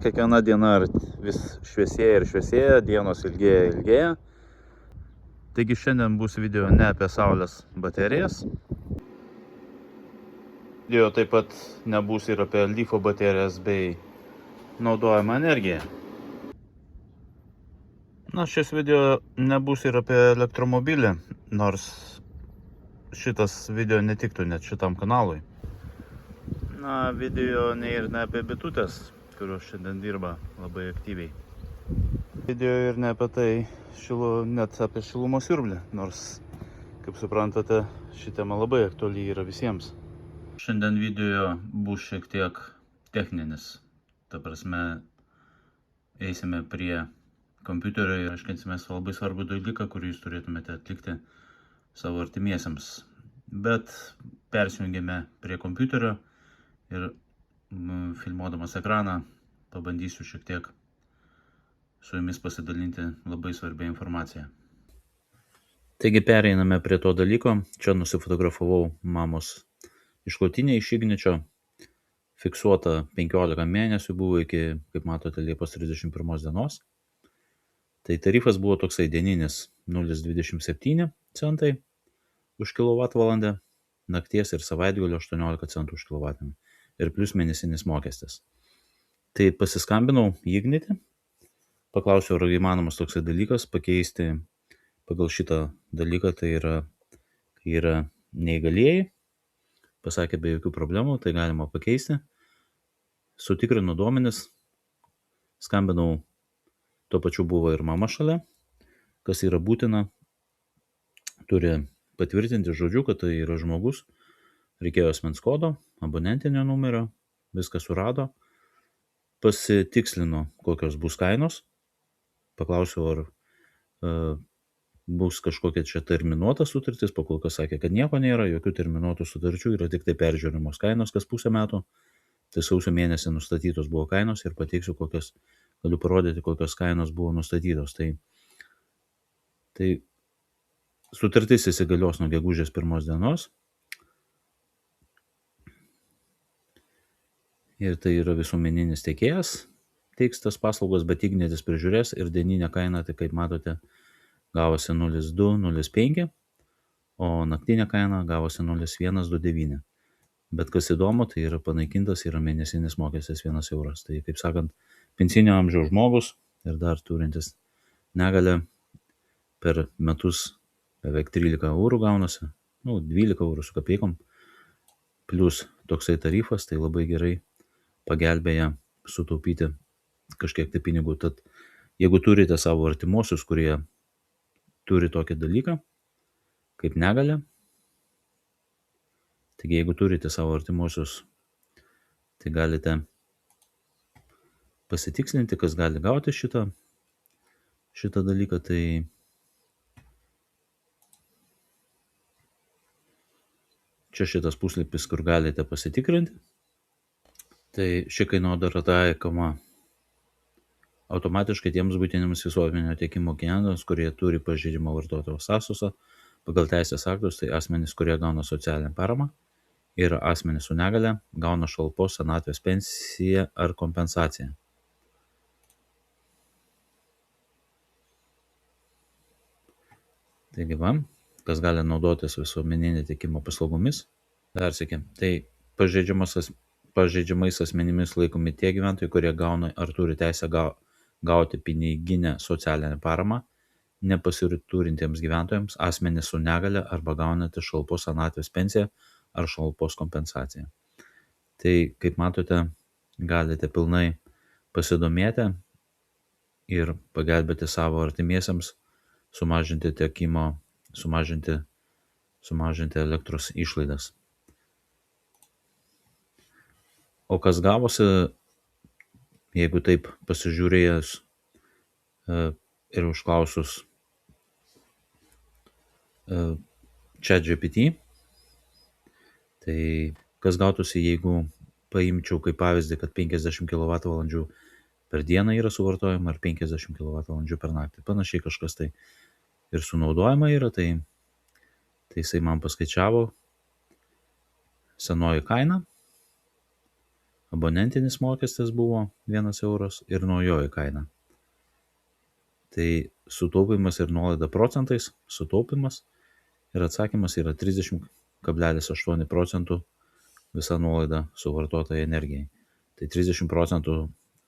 Kiekviena diena vis šviesėja ir šviesėja, dienos ilgėja ir ilgėja. Taigi šiandien bus video ne apie saulės baterijas. Video taip pat nebus ir apie LiFo baterijas bei naudojamą energiją. Šis video nebus ir apie elektromobilį, nors šitas video netiktų net šitam kanalui. Video ne apie bitutės, kurios šiandien dirba labai aktyviai. Video ir ne apie tai, net apie šilumos siurblį, nors, kaip suprantate, ši tema labai aktuali yra visiems. Šiandien video bus šiek tiek techninis. Ta prasme, eisime prie kompiuterio ir aiškinsime labai svarbų dalyką, kurį jūs turėtumėte atlikti savo artimiesiems. Bet persijungėme prie kompiuterio ir filmuodamas ekraną pabandysiu šiek tiek su jumis pasidalinti labai svarbią informaciją. Taigi pereiname prie to dalyko. Čia nusifotografavau mamos išklotinę iš igničio. Fiksuota 15 mėnesių buvo iki, kaip matote, Liepos 31 dienos. Tai tarifas buvo toksai dieninis 0,27 centai už kilovatvalandę, nakties ir savaitgalio 18 centų už kilovatvalandę ir plius mėnesinis mokestis. Tai pasiskambinau į Ignitį, paklausiau, ar įmanomas toksai dalykas pakeisti pagal šitą dalyką, tai yra neįgalieji. Pasakė, be jokių problemų, tai galima pakeisti. Sutikrinu duomenis, skambinau, tuo pačiu buvo ir mama šalia, kas yra būtina, turi patvirtinti žodžiu, kad tai yra žmogus, reikėjo asmens kodo, abonentinio numerio, viską surado, pasitikslino, kokios bus kainos, paklausiau, ar bus kažkokia čia terminuota sutartis, pakol kas sakė, kad nieko nėra, jokių terminuotų sutarčių, yra tik tai peržiūrimos kainos kas pusę metų. Tai sausio mėnesį nustatytos buvo kainos ir pateiksiu, galiu parodyti, kokios kainos buvo nustatytos. Tai sutartis įsigalios nuo gegužės 1 dienos. Ir tai yra visuomeninis tiekėjas, teiks tas paslaugos, bet Ignitis prižiūrės ir dieninė kaina, tai kaip matote, gavosi 0,2, 0,5, o naktinė kaina gavosi 0,129. Bet kas įdomu, tai yra panaikintas, yra mėnesinis mokestis 1 euras. Tai, kaip sakant, pensinio amžiaus žmogus ir dar turintis negalią per metus beveik 13 eurų gaunasi, 12 eurų su kapeikom, plus toksai tarifas, tai labai gerai pagelbėja sutaupyti kažkiek tai pinigų. Tad jeigu turite savo artimuosius, kurie turi tokį dalyką, kaip negalią, taigi jeigu turite savo artimuosius, tai galite pasitikslinti, kas gali gauti šitą dalyką. Tai čia šitas puslapis, kur galite pasitikrinti. Tai ši kainodara taikoma automatiškai tiems buitiniams visuomeninio tiekimo klientams, kurie turi pažeidžiamą vartotojo statusą pagal teisės aktus, tai asmenys, kurie gauna socialinę paramą, ir asmenys su negale gauna šalpos, senatvės pensiją ar kompensaciją. Taigi kas gali naudotis visuomeninio tiekimo paslaugomis. Dar sykį, tai pažeidžiamais asmenimis laikomi tie gyventojai, kurie gauna ar turi teisę gauti piniginę socialinę paramą nepasiturintiems gyventojams, asmenys su negale arba gaunantys šalpos, senatvės pensiją ar šalpos kompensaciją. Tai, kaip matote, galite pilnai pasidomėti ir pagelbėti savo artimiesiems sumažinti tiekimo, sumažinti elektros išlaidas. O kas gavosi, jeigu taip pasižiūrėjus ir užklausus ChatGPT, tai kas gautųsi, jeigu paimčiau kaip pavyzdį, kad 50 kWh per dieną yra suvartojama ar 50 kWh per naktį. Panašiai kažkas tai ir sunaudojama yra, tai jisai man paskaičiavo senoji kaina abonentinis mokestis buvo 1 euras ir naujoji kaina. Tai sutaupimas ir nuolaida procentais, sutaupimas ir atsakymas yra 30,8 procentų visa nuolaida suvartotai energijai. Tai 30 procentų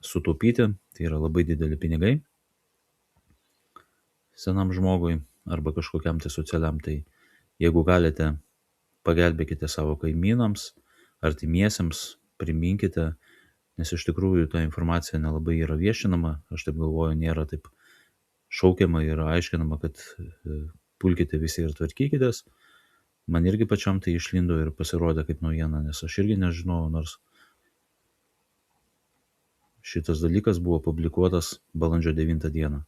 sutaupyti, tai yra labai dideli pinigai senam žmogui arba kažkokiam tai socialiam. Tai jeigu galite, pagelbėkite savo kaimynams, artimiesiems, priminkite, nes iš tikrųjų ta informacija nelabai yra viešinama, aš taip galvoju, nėra taip šaukiama ir aiškinama, kad pulkite visi ir tvarkykitės. Man irgi pačiam tai išlindo ir pasirodė kaip naujiena, nes aš irgi nežinau, nors šitas dalykas buvo publikuotas balandžio 9 dieną.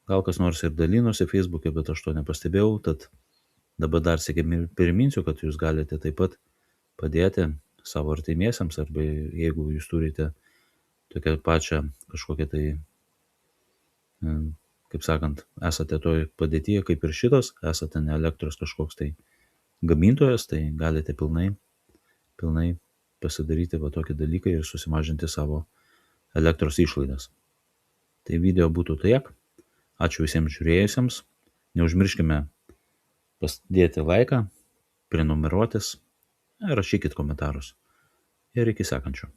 Gal kas nors ir dalinosi Facebook'e, bet aš to nepastebėjau, tad dabar dar sėkiai priminsiu, kad jūs galite taip pat padėti savo artimiesiams, arba jeigu jūs turite tokią pačią kažkokią tai, kaip sakant, esate toj padėtyje kaip ir šitas, esate ne elektros kažkoks tai gamintojas, tai galite pilnai pasidaryti va tokį dalyką ir susimažinti savo elektros išlaidas. Tai video būtų tiek. Ačiū visiems žiūrėjusiems. Neužmirškime pasidėti laiką, prenumeruotis, rašykit komentarus. Ir iki sekančio.